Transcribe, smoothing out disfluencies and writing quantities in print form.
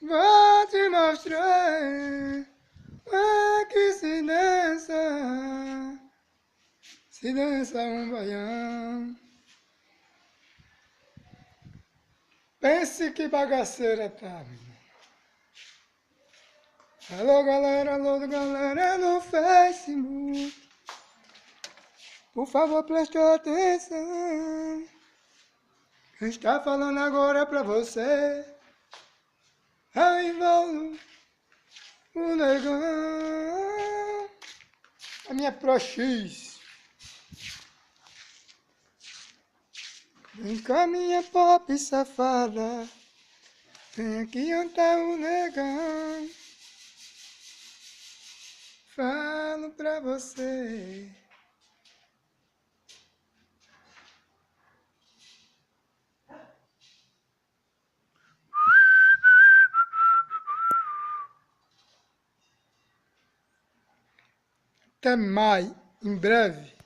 Vou te mostrar que se dança um baião. Pense que bagaceira tá, menino. Alô galera no Facebook. Por favor, preste atenção. Quem está falando agora pra você é o Ivaldo, o negão, a minha Pro X. Vem cá, minha pop safada, vem aqui onde tá o negão. Falo pra você. Até mais, em breve.